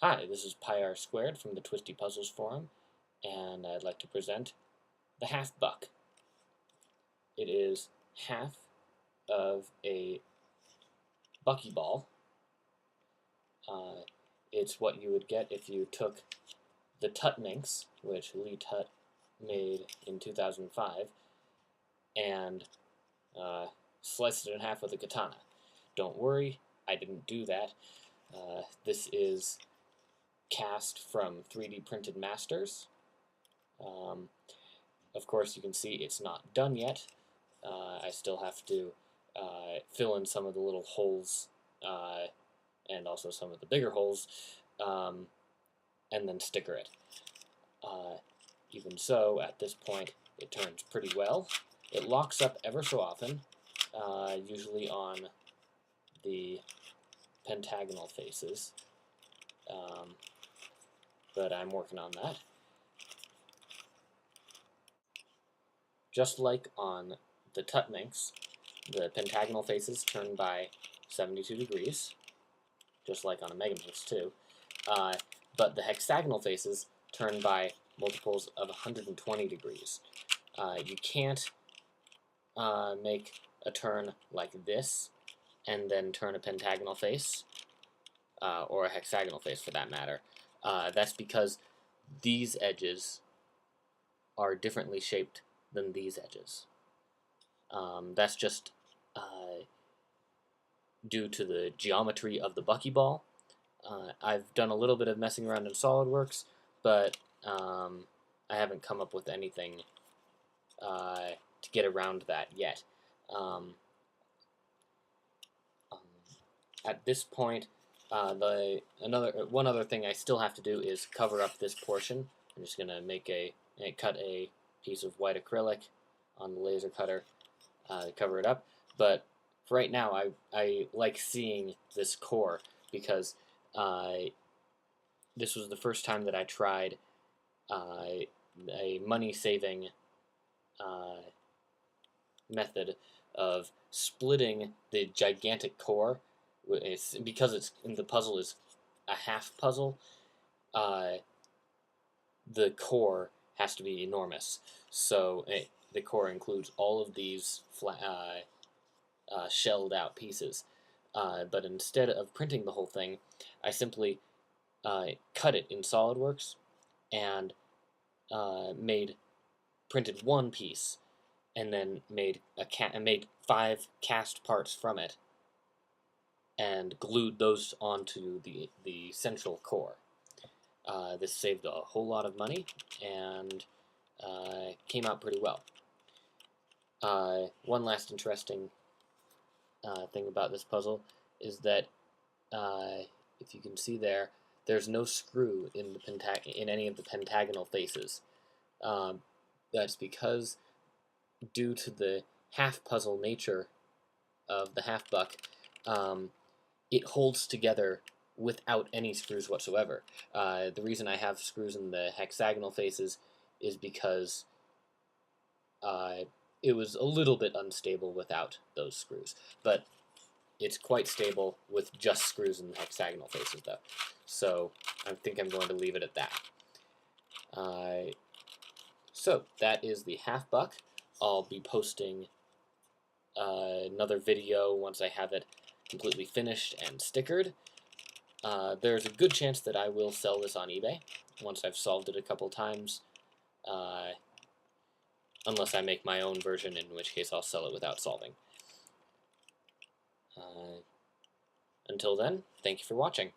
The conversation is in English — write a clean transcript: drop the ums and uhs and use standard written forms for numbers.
Hi, this is Pi Squared from the Twisty Puzzles Forum, and I'd like to present the half buck. It is half of a buckyball. It's what you would get if you took the Tuttminx, which Lee Tutt made in 2005, and sliced it in half with a katana. Don't worry, I didn't do that. This is cast from 3D printed masters. Of course, you can see it's not done yet. I still have to fill in some of the little holes and also some of the bigger holes, and then sticker it. Even so, at this point, it turns pretty well. It locks up ever so often, usually on the pentagonal faces, but I'm working on that. Just like on the Tuttminx, the pentagonal faces turn by 72 degrees, just like on a Megaminx too, but the hexagonal faces turn by multiples of 120 degrees. You can't make a turn like this and then turn a pentagonal face, or a hexagonal face for that matter. That's because these edges are differently shaped than these edges. That's just due to the geometry of the buckyball. I've done a little bit of messing around in SolidWorks, but I haven't come up with anything to get around that yet. At this point, one other thing I still have to do is cover up this portion. I'm just gonna cut a piece of white acrylic on the laser cutter to cover it up. But for right now, I like seeing this core because this was the first time that I tried a money-saving method of splitting the gigantic core. Because the puzzle is a half puzzle, the core has to be enormous. So the core includes all of these shelled out pieces. But instead of printing the whole thing, I simply cut it in SolidWorks and printed one piece, and then made 5 cast parts from it, and glued those onto the central core. This saved a whole lot of money and came out pretty well. One last interesting thing about this puzzle is that if you can see there's no screw in any of the pentagonal faces. That's because, due to the half puzzle nature of the half buck, it holds together without any screws whatsoever. The reason I have screws in the hexagonal faces is because it was a little bit unstable without those screws, but it's quite stable with just screws in the hexagonal faces though. So I think I'm going to leave it at that. So that is the half buck. I'll be posting another video once I have it completely finished and stickered. There's a good chance that I will sell this on eBay once I've solved it a couple times, unless I make my own version, in which case I'll sell it without solving. Until then, thank you for watching.